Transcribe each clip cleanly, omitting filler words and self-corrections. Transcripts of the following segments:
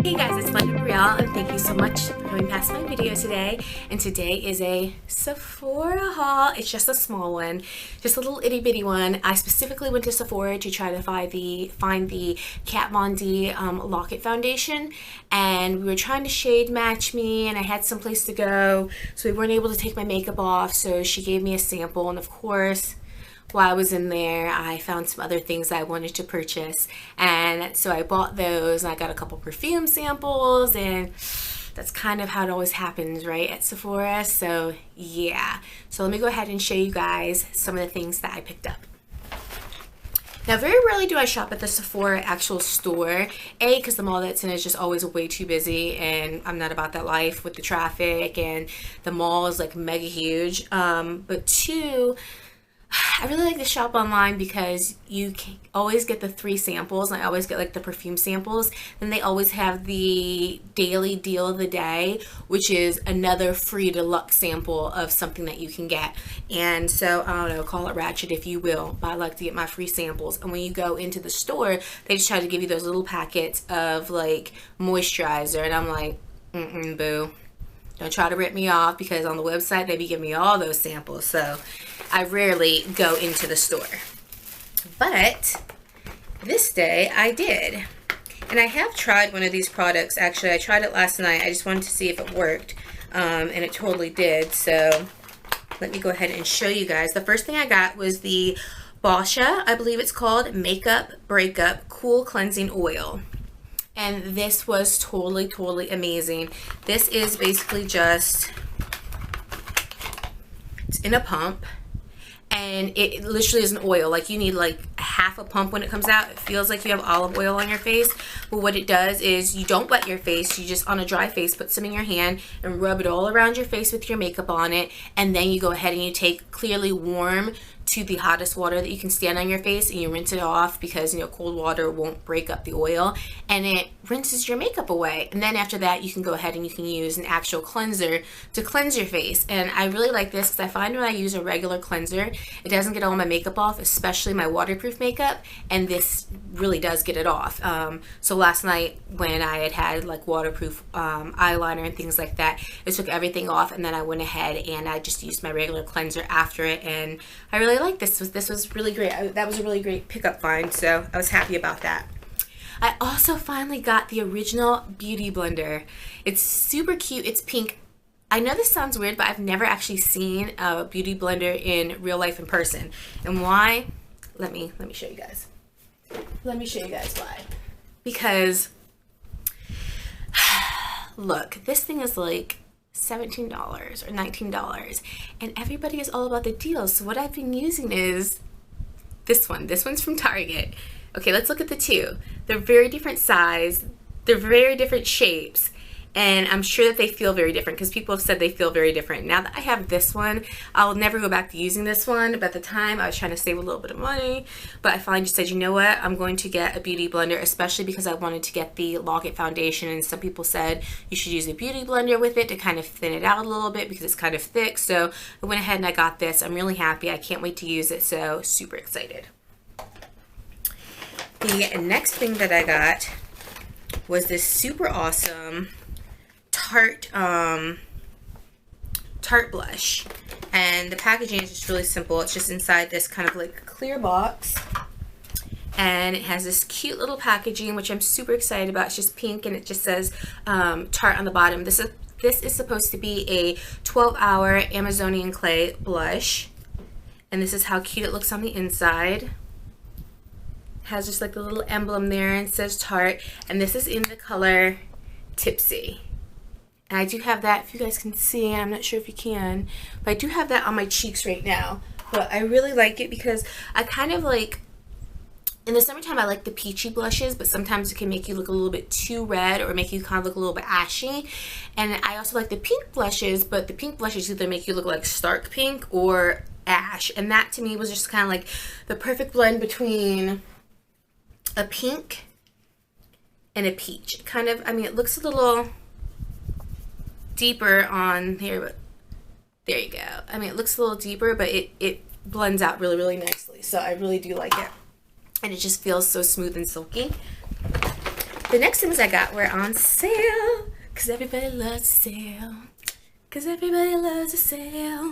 Hey guys, it's Londyn and thank you so much for coming past my video today. And today is a Sephora haul. It's just a small one, just a little itty bitty one. I specifically went to Sephora to try to find the Kat Von D Lock-It foundation, and we were trying to shade match me, and I had some place to go, so we weren't able to take my makeup off. So she gave me a sample, and of course, while I was in there, I found some other things I wanted to purchase, and so I bought those, and I got a couple perfume samples, and that's kind of how it always happens, right, at Sephora. So yeah, so let me go ahead and show you guys some of the things that I picked up. Now, very rarely do I shop at the Sephora actual store. A, because the mall that's in is just always way too busy, and I'm not about that life with the traffic, and the mall is like mega huge. But two, I really like to shop online because you can always get the 3 samples, and I always get like the perfume samples. Then they always have the daily deal of the day, which is another free deluxe sample of something that you can get. And so, I don't know, call it ratchet if you will, but I like to get my free samples. And when you go into the store, they just try to give you those little packets of like moisturizer, and I'm like, boo. Don't try to rip me off, because on the website they be giving me all those samples, so I rarely go into the store. But this day I did, and I have tried one of these products. Actually, I tried it last night. I just wanted to see if it worked, and it totally did. So let me go ahead and show you guys. The first thing I got was the Boscia, I believe it's called, Makeup Breakup Cool Cleansing Oil. And this was totally amazing. This is basically just, it's in a pump, and it literally is an oil. Like, you need like half a pump when it comes out. It feels like you have olive oil on your face, but what it does is you don't wet your face. You just, on a dry face, put some in your hand and rub it all around your face with your makeup on it, and then you go ahead and you take clearly warm to the hottest water that you can stand on your face, and you rinse it off, because, you know, cold water won't break up the oil, and it rinses your makeup away. And then after that, you can go ahead and you can use an actual cleanser to cleanse your face. And I really like this because I find when I use a regular cleanser, it doesn't get all my makeup off, especially my waterproof makeup, and this really does get it off. So last night when I had like waterproof eyeliner and things like that, it took everything off, and then I went ahead and I just used my regular cleanser after it, and I really like this. This was really great. That was a really great pickup find, so I was happy about that. I also finally got the original beauty blender. It's super cute. It's pink. I know this sounds weird, but I've never actually seen a beauty blender in real life in person. And why? Let me show you guys. Let me show you guys why. Because look, this thing is like $17 or $19, and everybody is all about the deals. So what I've been using is this one. This one's from Target. Okay, let's look at the two. They're very different size, they're very different shapes, and I'm sure that they feel very different, because people have said they feel very different. Now that I have this one, I'll never go back to using this one, but at the time I was trying to save a little bit of money, but I finally just said, you know what, I'm going to get a beauty blender, especially because I wanted to get the Lock-It foundation, and some people said you should use a beauty blender with it to kind of thin it out a little bit because it's kind of thick. So I went ahead and I got this. I'm really happy. I can't wait to use it, so super excited. The next thing that I got was this super awesome Tarte blush, and the packaging is just really simple. It's just inside this kind of like clear box, and it has this cute little packaging, which I'm super excited about. It's just pink, and it just says Tarte on the bottom. This is supposed to be a 12-hour Amazonian clay blush, and this is how cute it looks on the inside. Has just like the little emblem there, and it says Tarte, and this is in the color Tipsy. And I do have that, if you guys can see, I'm not sure if you can, but I do have that on my cheeks right now. But I really like it because I kind of like, in the summertime I like the peachy blushes, but sometimes it can make you look a little bit too red or make you kind of look a little bit ashy. And I also like the pink blushes, but the pink blushes either make you look like stark pink or ash, and that to me was just kind of like the perfect blend between a pink and a peach. Kind of, I mean, it looks a little deeper on here, but there you go. I mean, it looks a little deeper, but it blends out really nicely. So I really do like it. And it just feels so smooth and silky. The next things I got were on sale, because everybody loves a sale. Because everybody loves a sale.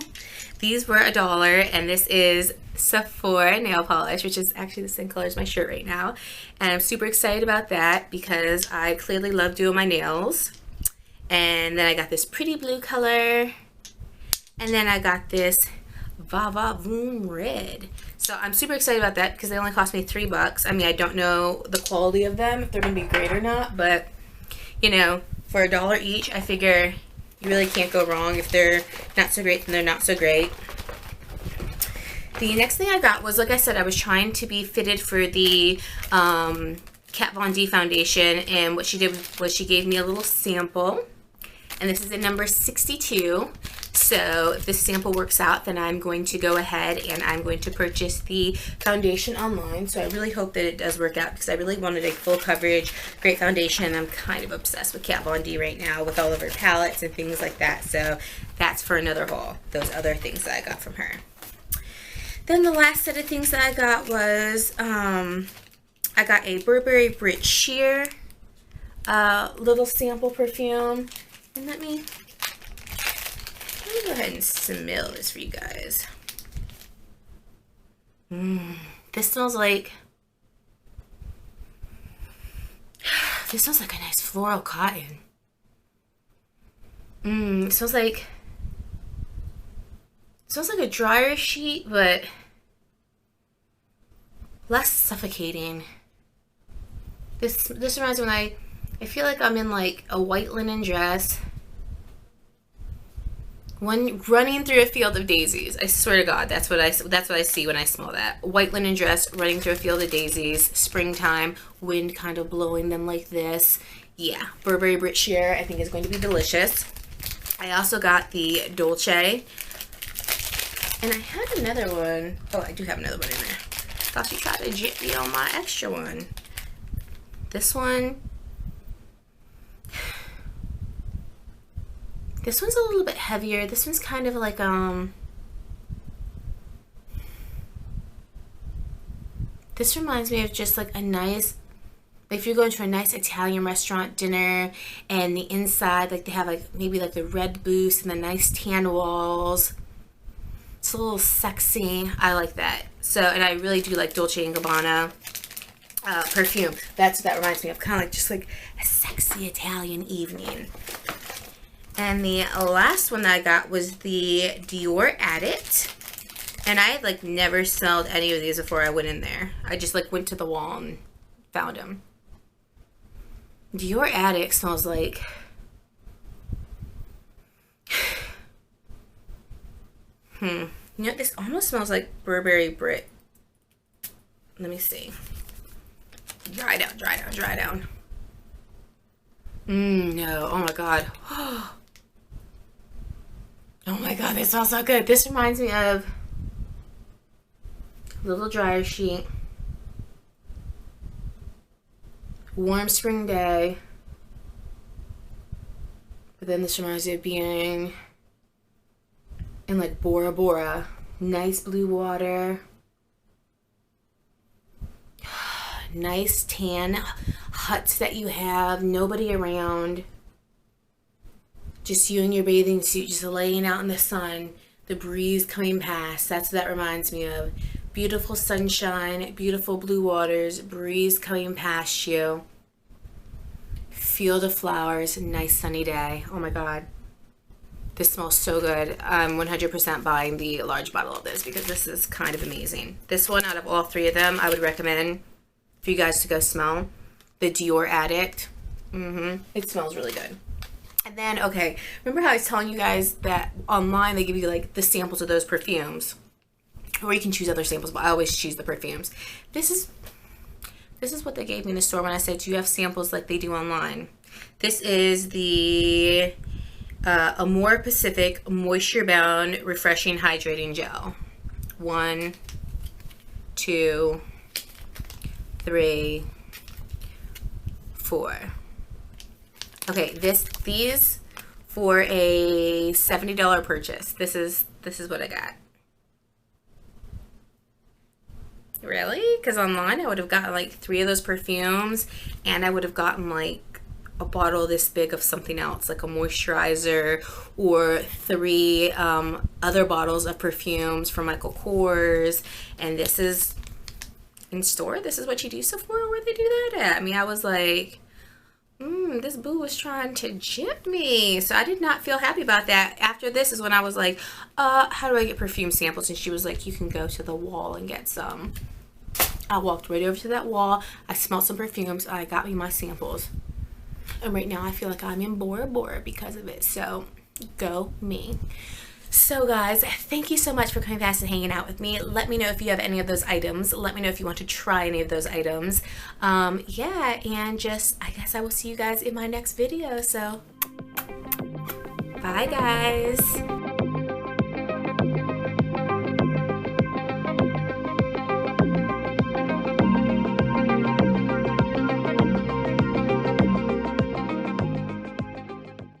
These were $1, and this is Sephora nail polish, which is actually the same color as my shirt right now. And I'm super excited about that because I clearly love doing my nails. And then I got this pretty blue color. And then I got this Va Va Voom red. So I'm super excited about that because they only cost me $3. I mean, I don't know the quality of them, if they're going to be great or not. But, you know, for $1 each, I figure you really can't go wrong. If they're not so great, then they're not so great. The next thing I got was, like I said, I was trying to be fitted for the Kat Von D foundation, and what she did was she gave me a little sample, and this is in number 62. So if this sample works out, then I'm going to go ahead and I'm going to purchase the foundation online. So I really hope that it does work out because I really wanted a full coverage, great foundation. I'm kind of obsessed with Kat Von D right now with all of her palettes and things like that. So that's for another haul, those other things that I got from her. Then the last set of things that I got was, I got a Burberry Brit Sheer little sample perfume. And let me go ahead and smell this for you guys. This smells like a nice floral cotton. It smells like a dryer sheet, but less suffocating. This reminds me when I feel like I'm in like a white linen dress, running through a field of daisies. I swear to God, that's what I see when I smell that. White linen dress, running through a field of daisies, springtime, wind kind of blowing them like this. Yeah, Burberry Brit Sheer I think is going to be delicious. I also got the Dolce, and I had another one. Oh, I do have another one in there. Thought you tried to jip me on my extra one. This one's a little bit heavier. This one's kind of like this reminds me of just like a nice, like if you're going to a nice Italian restaurant dinner and the inside, like they have like maybe like the red booth and the nice tan walls. It's a little sexy. I like that. So, and I really do like Dolce & Gabbana perfume. That's what that reminds me of. Kind of like just like a sexy Italian evening. And the last one that I got was the Dior Addict. And I had like never smelled any of these before I went in there. I just like went to the wall and found them. Dior Addict smells like you know, this almost smells like Burberry Brit. Let me see. Dry down, dry down, dry down. No. Oh my God. Oh my God, this smells so good. This reminds me of a little dryer sheet. Warm spring day. But then this reminds me of being in like Bora Bora. Nice blue water. Nice tan huts that you have. Nobody around. Just you in your bathing suit, just laying out in the sun. The breeze coming past. That's what that reminds me of. Beautiful sunshine, beautiful blue waters, breeze coming past you. Field of flowers, nice sunny day. Oh my God. This smells so good. I'm 100% buying the large bottle of this because this is kind of amazing. This one, out of all three of them, I would recommend for you guys to go smell. The Dior Addict. It smells really good. And then, okay, remember how I was telling you guys that online they give you like the samples of those perfumes? Or you can choose other samples, but I always choose the perfumes. This is what they gave me in the store when I said, do you have samples like they do online? This is the Amore Pacific Moisture Bound Refreshing Hydrating Gel. 1, 2, 3, 4. Okay, these for a $70 purchase. This is what I got. Really? Because online I would have gotten like 3 of those perfumes, and I would have gotten like a bottle this big of something else, like a moisturizer, or 3 other bottles of perfumes from Michael Kors. And this is in store. This is what you do, Sephora? Where they do that at? I mean, I was like, this boo was trying to jip me. So I did not feel happy about that. After this is when I was like, how do I get perfume samples? And she was like, you can go to the wall and get some. I walked right over to that wall. I smelled some perfumes. I got me my samples. And right now I feel like I'm in Bora Bora because of it. So go me. So guys, thank you so much for coming past and hanging out with me. Let me know if you have any of those items. Let me know if you want to try any of those items. Yeah, and just, I guess I will see you guys in my next video. So bye guys.